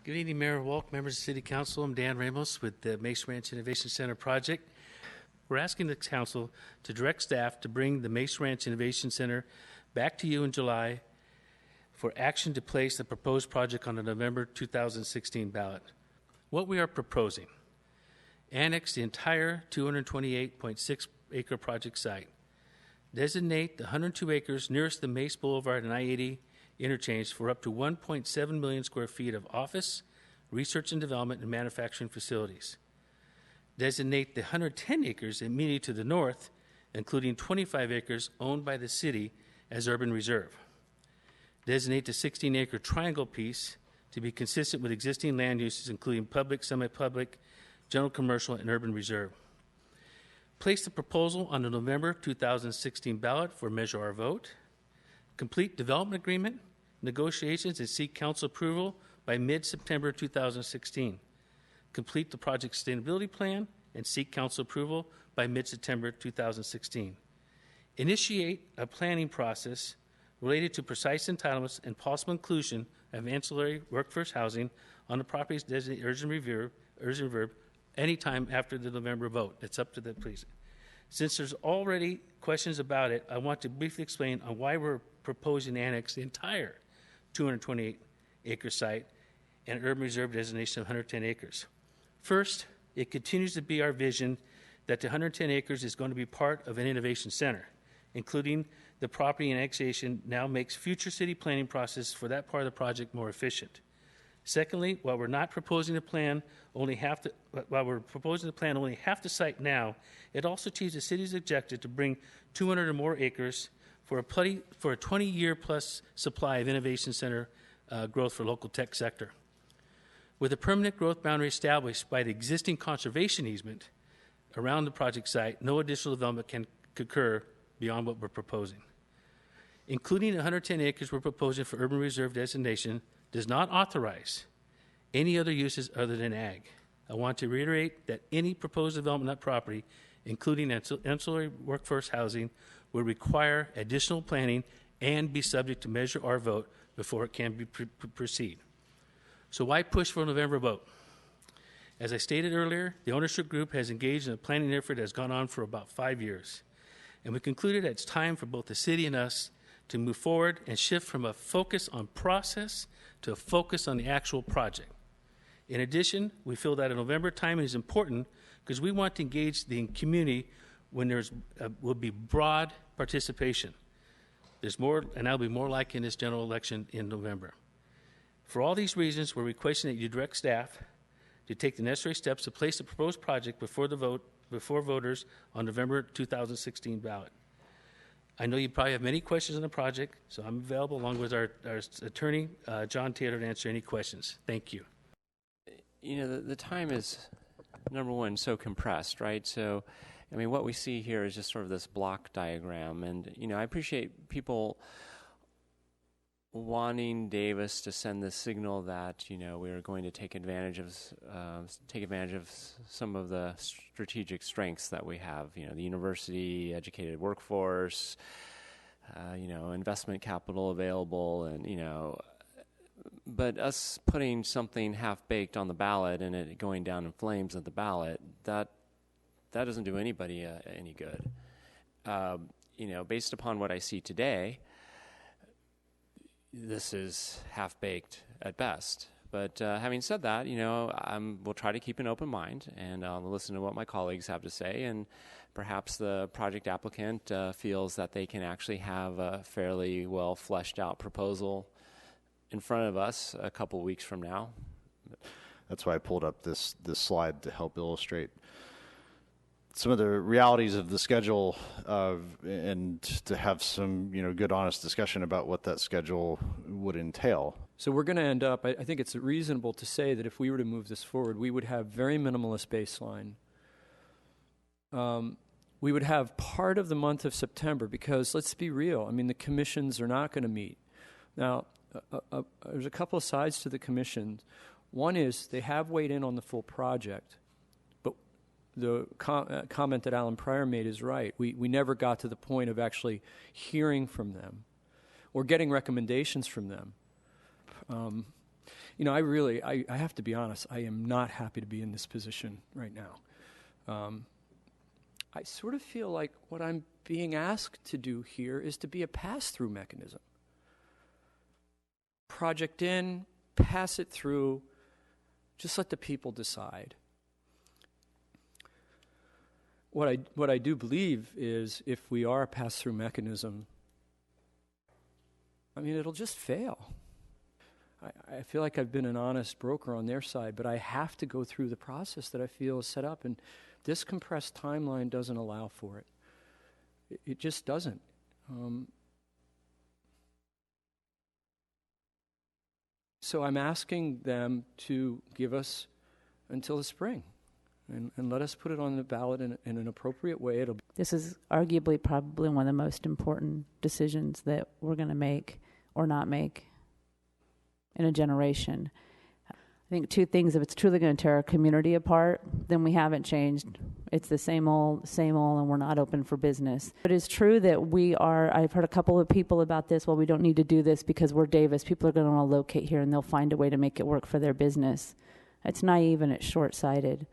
Good evening, Mayor Walk, members of City Council. I'm Dan Ramos with the Mace Ranch Innovation Center project. We're asking the council to direct staff to bring the Mace Ranch Innovation Center back to you in July for action to place the proposed project on the November 2016 ballot. What we are proposing: annex the entire 228.6 acre project site. Designate the 102 acres nearest the Mace Boulevard and I-80 interchange for up to 1.7 million square feet of office, research and development, and manufacturing facilities. Designate the 110 acres immediately to the north, including 25 acres owned by the city, as urban reserve. Designate the 16-acre triangle piece to be consistent with existing land uses, including public, semi-public, general commercial, and urban reserve. Place the proposal on the November 2016 ballot for measure our vote. Complete development agreement, negotiations, and seek council approval by mid-September 2016. Complete the project sustainability plan and seek council approval by mid-September 2016. Initiate a planning process related to precise entitlements and possible inclusion of ancillary workforce housing on the properties designated urgent reserve anytime after the November vote. It's up to the police. Since there's already questions about it, I want to briefly explain on why we're proposing to annex the entire 228-acre site and urban reserve designation of 110 acres. First, it continues to be our vision that the 110 acres is going to be part of an innovation center, including the property annexation now makes future city planning process for that part of the project more efficient. Secondly, while we're proposing the plan only half the site now, it also achieves the city's objective to bring 200 or more acres for a 20-year plus supply of innovation center growth for local tech sector. With a permanent growth boundary established by the existing conservation easement around the project site, no additional development can occur beyond what we're proposing. Including 110 acres we're proposing for urban reserve designation does not authorize any other uses other than ag. I want to reiterate that any proposed development on that property, including ancillary workforce housing, will require additional planning and be subject to measure our vote before it can proceed. So why push for a November vote? As I stated earlier, the ownership group has engaged in a planning effort that has gone on for about 5 years. And we concluded that it's time for both the city and us to move forward and shift from a focus on process to a focus on the actual project. In addition, we feel that a November timing is important because we want to engage the community when will be broad participation. There's more, and that'll be more like in this general election in November. For all these reasons, we're requesting that you direct staff to take the necessary steps to place the proposed project before voters on November 2016 ballot. I know you probably have many questions on the project, so I'm available along with our attorney, John Taylor, to answer any questions. Thank you. You know, the time is, number one, so compressed, right? So, I mean, what we see here is just sort of this block diagram. And, you know, I appreciate people wanting Davis to send the signal that, you know, we are going to take advantage of some of the strategic strengths that we have. You know, the university, educated workforce, you know, investment capital available, and, you know, but us putting something half-baked on the ballot and it going down in flames at the ballot, that doesn't do anybody any good. You know, based upon what I see today, this is half-baked at best. But having said that, you know, we'll try to keep an open mind, and I'll listen to what my colleagues have to say, and perhaps the project applicant feels that they can actually have a fairly well fleshed out proposal in front of us a couple weeks from now. That's why I pulled up this slide to help illustrate some of the realities of the schedule, and to have some, you know, good, honest discussion about what that schedule would entail. So we're going to end up, I think it's reasonable to say that if we were to move this forward, we would have very minimalist baseline. We would have part of the month of September because, let's be real, I mean, the commissions are not going to meet. Now, there's a couple of sides to the commission. One is they have weighed in on the full project, but the comment that Alan Pryor made is right. We never got to the point of actually hearing from them or getting recommendations from them. I have to be honest, I am not happy to be in this position right now. I sort of feel like what I'm being asked to do here is to be a pass-through mechanism. Project in, pass it through, just let the people decide. What I do believe is if we are a pass-through mechanism, it'll just fail. I feel like I've been an honest broker on their side, but I have to go through the process that I feel is set up, and this compressed timeline doesn't allow for it. It just doesn't. So I'm asking them to give us until the spring and let us put it on the ballot in an appropriate way. This is arguably probably one of the most important decisions that we're going to make or not make in a generation. I think two things: if it's truly going to tear our community apart, then we haven't changed. It's the same old, and we're not open for business. It is true that I've heard a couple of people about this, well, we don't need to do this because we're Davis. People are going to want to locate here and they'll find a way to make it work for their business. It's naive and it's short-sighted.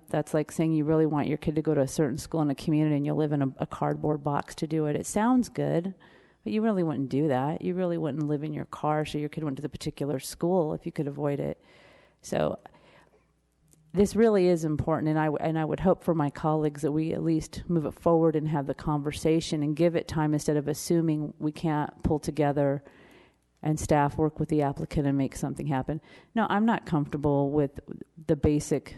That's like saying you really want your kid to go to a certain school in a community and you'll live in a cardboard box to do it. It sounds good, but you really wouldn't do that. You really wouldn't live in your car so your kid went to the particular school if you could avoid it. So this really is important, and I would hope for my colleagues that we at least move it forward and have the conversation and give it time instead of assuming we can't pull together and staff work with the applicant and make something happen. No, I'm not comfortable with the basic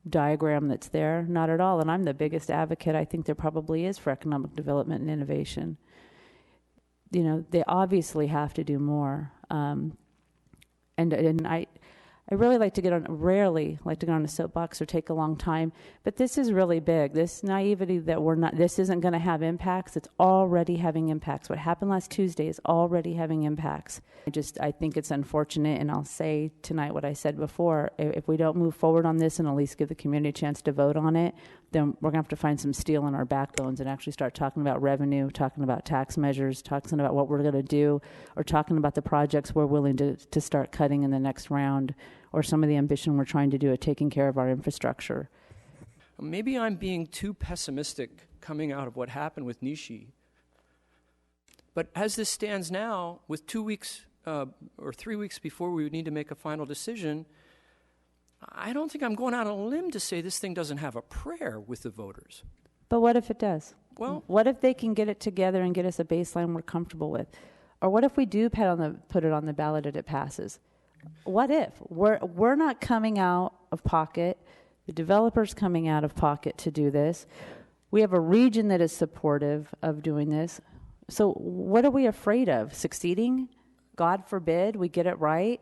diagram that's there, not at all, and I'm the biggest advocate I think there probably is for economic development and innovation. They obviously have to do more, and I rarely like to get on a soapbox or take a long time, but this is really big. This naivety that this isn't going to have impacts, it's already having impacts. What happened last Tuesday is already having impacts. I think it's unfortunate, and I'll say tonight what I said before. If we don't move forward on this and at least give the community a chance to vote on it, then we're going to have to find some steel in our backbones and actually start talking about revenue, talking about tax measures, talking about what we're going to do, or talking about the projects we're willing to start cutting in the next round, or some of the ambition we're trying to do at taking care of our infrastructure. Maybe I'm being too pessimistic coming out of what happened with Nishi. But as this stands now, with 2 weeks or 3 weeks before we would need to make a final decision, I don't think I'm going out on a limb to say this thing doesn't have a prayer with the voters. But what if it does? Well, what if they can get it together and get us a baseline we're comfortable with? Or what if we do put it on the ballot and it passes? What if? We're not coming out of pocket. The developer's coming out of pocket to do this. We have a region that is supportive of doing this. So what are we afraid of? Succeeding? God forbid we get it right?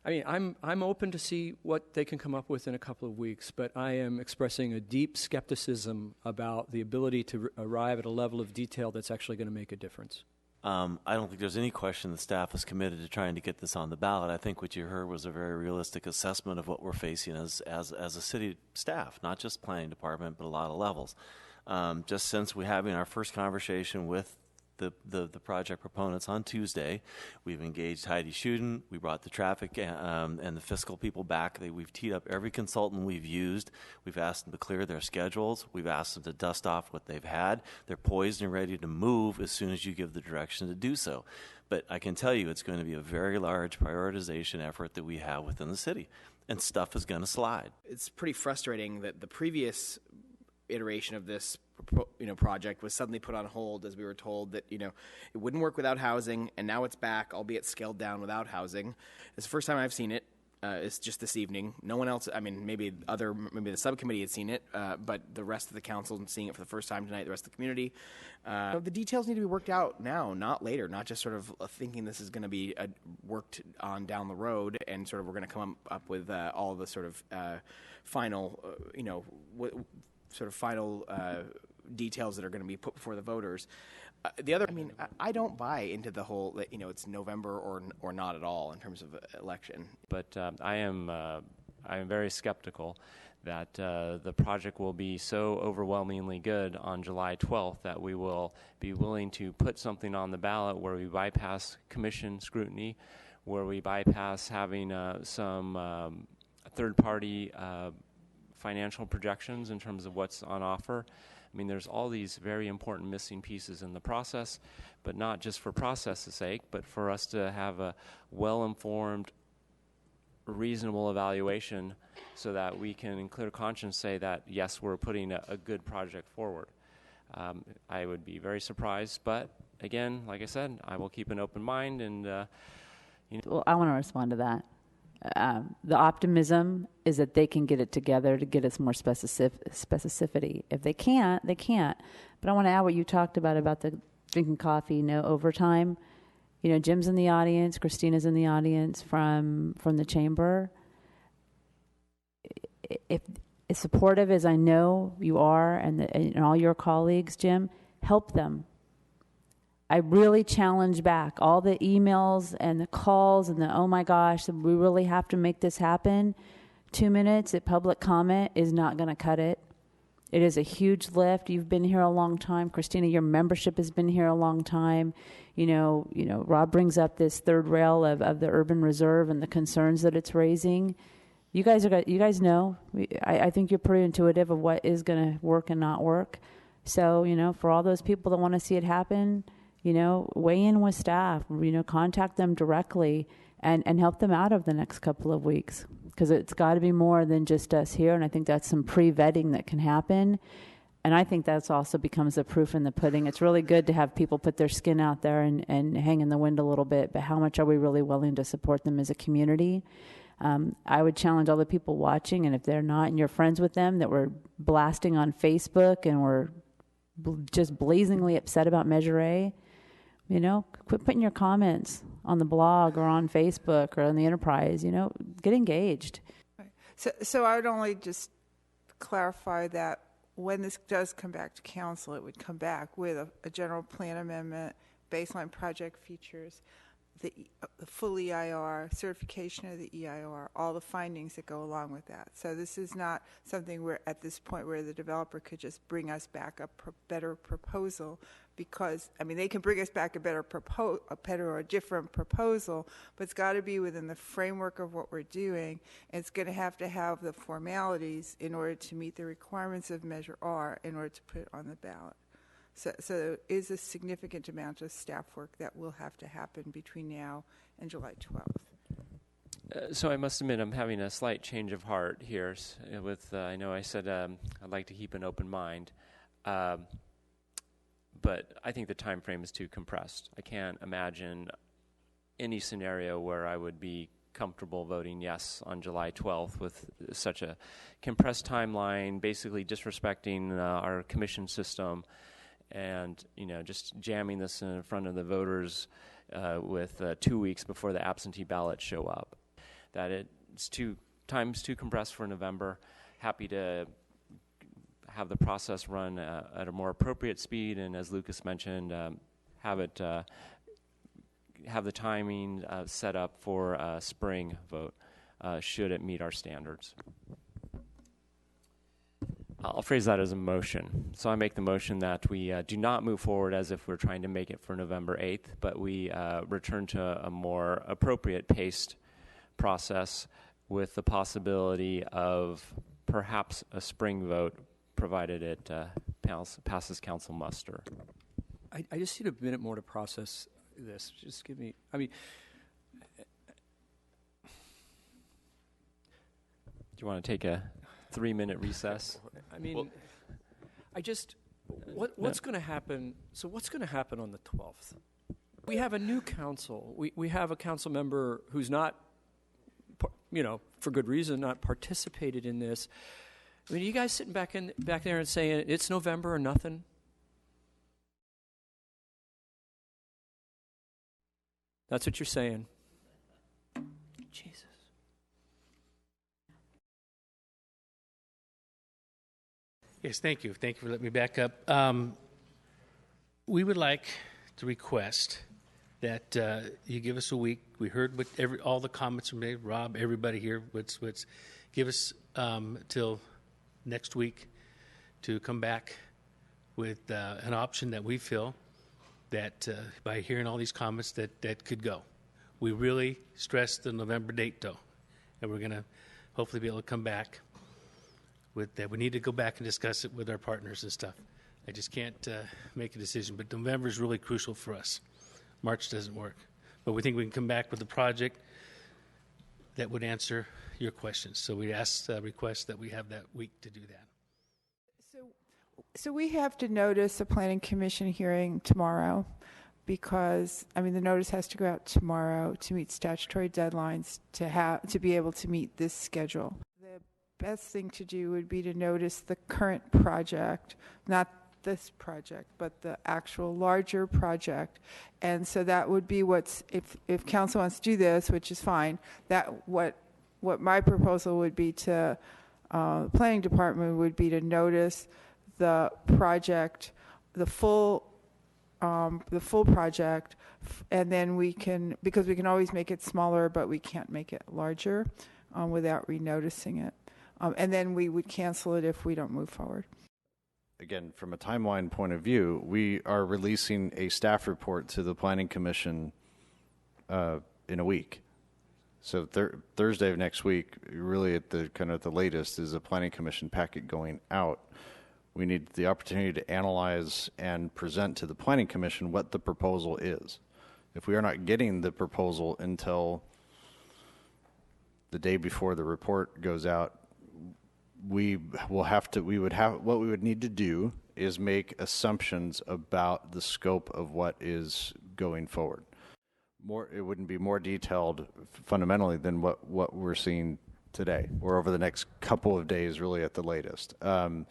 I'm open to see what they can come up with in a couple of weeks, but I am expressing a deep skepticism about the ability to arrive at a level of detail that's actually going to make a difference. I don't think there's any question the staff is committed to trying to get this on the ballot. I think what you heard was a very realistic assessment of what we're facing as a city staff, not just planning department, but a lot of levels. Just since we're having our first conversation with the project proponents on Tuesday, we've engaged Heidi Schuden. We brought the traffic and the fiscal people back. We've teed up every consultant we've used. We've asked them to clear their schedules. We've asked them to dust off what they've had. They're poised and ready to move as soon as you give the direction to do so. But I can tell you it's going to be a very large prioritization effort that we have within the city, and stuff is going to slide. It's pretty frustrating that the previous iteration of this project was suddenly put on hold as we were told that it wouldn't work without housing, and now it's back, albeit scaled down without housing. It's the first time I've seen it. It's just this evening. No one else. Maybe the subcommittee had seen it, but the rest of the council is seeing it for the first time tonight. The rest of the community. The details need to be worked out now, not later. Not just sort of thinking this is going to be worked on down the road, and sort of we're going to come up with all the sort of final, final details that are going to be put before the voters. I don't buy into the whole that it's November or not at all in terms of election. But I am very skeptical that the project will be so overwhelmingly good on July 12th that we will be willing to put something on the ballot where we bypass commission scrutiny, where we bypass having some third-party financial projections in terms of what's on offer. I mean, there's all these very important missing pieces in the process, but not just for process's sake, but for us to have a well-informed, reasonable evaluation so that we can in clear conscience say that, yes, we're putting a good project forward. I would be very surprised, but again, like I said, I will keep an open mind and Well, I want to respond to that. The optimism is that they can get it together to get us more specificity. If they can't, they can't. But I want to add what you talked about the drinking coffee, no overtime. You know, Jim's in the audience, Christina's in the audience from the chamber. If as supportive as I know you are and all your colleagues, Jim, help them. I really challenge back all the emails and the calls and the, oh my gosh, we really have to make this happen. 2 minutes at public comment is not going to cut it. It is a huge lift. You've been here a long time. Christina, your membership has been here a long time. You know, Rob brings up this third rail of the urban reserve and the concerns that it's raising. You guys know, I think you're pretty intuitive of what is going to work and not work. So, you know, for all those people that want to see it happen, you know, weigh in with staff, you know, contact them directly and help them out over the next couple of weeks. Because it's got to be more than just us here. And I think that's some pre-vetting that can happen. And I think that's also becomes the proof in the pudding. It's really good to have people put their skin out there and hang in the wind a little bit. But how much are we really willing to support them as a community? I would challenge all the people watching, and if they're not and you're friends with them, that we're blasting on Facebook and we're just blazingly upset about Measure A, you know, quit putting your comments on the blog or on Facebook or on the Enterprise, you know, get engaged. So I would only just clarify that when this does come back to council, it would come back with a general plan amendment, baseline project features, the full EIR, certification of the EIR, all the findings that go along with that. So this is not something where at this point where the developer could just bring us back a better proposal, because, I mean, they can bring us back a better or a different proposal, but it's got to be within the framework of what we're doing. And it's going to have the formalities in order to meet the requirements of Measure R in order to put it on the ballot. So there is a significant amount of staff work that will have to happen between now and July 12th. So I must admit I'm having a slight change of heart here with, I know I said I'd like to keep an open mind, but I think the time frame is too compressed. I can't imagine any scenario where I would be comfortable voting yes on July 12th with such a compressed timeline, basically disrespecting our commission system and, you know, just jamming this in front of the voters with 2 weeks before the absentee ballots show up. That it's too compressed for November. Happy to have the process run at a more appropriate speed, and as Lucas mentioned, have the timing set up for a spring vote should it meet our standards. I'll phrase that as a motion. So I make the motion that we do not move forward as if we're trying to make it for November 8th, but we return to a more appropriate paced process with the possibility of perhaps a spring vote, provided it passes council muster. I just need a minute more to process this. Just give me, I mean, do you want to take a 3-minute recess? I mean, what's going to happen? So what's going to happen on the 12th? We have a new council. We have a council member who's not, you know, for good reason, not participated in this. I mean, are you guys sitting back there and saying it's November or nothing? That's what you're saying. Jesus. Yes, thank you. Thank you for letting me back up. We would like to request that you give us a week. We heard what all the comments were made. Rob, everybody here, give us till next week to come back with an option that we feel that by hearing all these comments that could go. We really stressed the November date, though, and we're going to hopefully be able to come back with that. We need to go back and discuss it with our partners and stuff. I just can't make a decision, but November is really crucial for us. March doesn't work, but we think we can come back with a project that would answer your questions. So we request that we have that week to do that. So we have to notice a planning commission hearing tomorrow because, I mean, the notice has to go out tomorrow to meet statutory deadlines to be able to meet this schedule. The best thing to do would be to notice the current project, not this project, but the actual larger project. And so that would be if council wants to do this, which is fine, that what my proposal would be to the planning department would be to notice the project, the full project, and then because we can always make it smaller, but we can't make it larger without renoticing it. And then we would cancel it if we don't move forward. Again, from a timeline point of view, we are releasing a staff report to the Planning Commission in a week. So Thursday of next week, really at the latest, is a Planning Commission packet going out. We need the opportunity to analyze and present to the Planning Commission what the proposal is. If we are not getting the proposal until the day before the report goes out, what we would need to do is make assumptions about the scope of what is going forward. It wouldn't be more detailed fundamentally than what we're seeing today, or over the next couple of days, really at the latest. Now,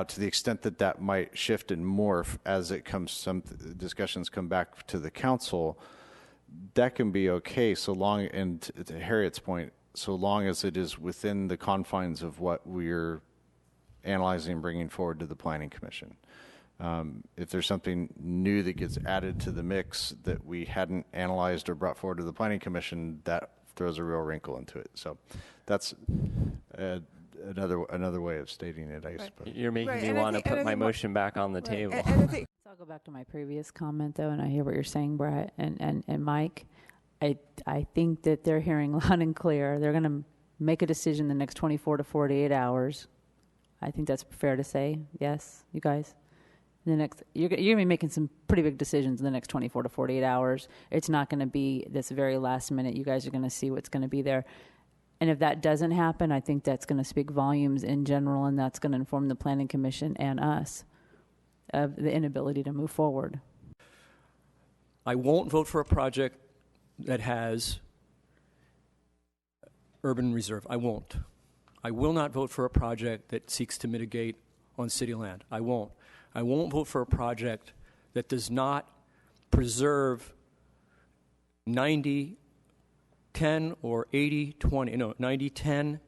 to the extent that might shift and morph as some discussions come back to the council, that can be okay, so long, and to Harriet's point, so long as it is within the confines of what we're analyzing and bringing forward to the Planning Commission. If there's something new that gets added to the mix that we hadn't analyzed or brought forward to the Planning Commission, that throws a real wrinkle into it. So that's another way of stating it, I suppose. You're making me want to put my motion back on the table. So I'll go back to my previous comment, though, and I hear what you're saying, Brett and Mike. I think that they're hearing loud and clear. They're going to make a decision the next 24 to 48 hours. I think that's fair to say. Yes, you guys? You're going to be making some pretty big decisions in the next 24 to 48 hours. It's not going to be this very last minute. You guys are going to see what's going to be there. And if that doesn't happen, I think that's going to speak volumes in general, and that's going to inform the Planning Commission and us of the inability to move forward. I won't vote for a project that has urban reserve. I won't. I will not vote for a project that seeks to mitigate on city land. I won't. I won't vote for a project that does not preserve 90-10 or 80-20, no, 90-10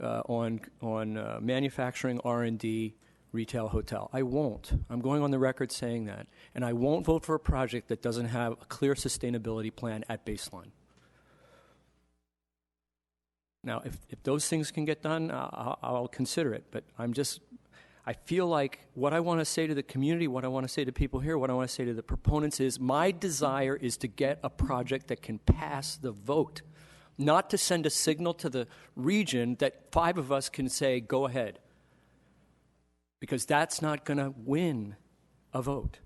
on manufacturing, R&D, retail, hotel. I won't. I'm going on the record saying that. And I won't vote for a project that doesn't have a clear sustainability plan at baseline. Now, if those things can get done, I'll consider it. But I feel like what I want to say to the community, what I want to say to people here, what I want to say to the proponents is my desire is to get a project that can pass the vote, not to send a signal to the region that 5 of us can say, go ahead. Because that's not going to win a vote.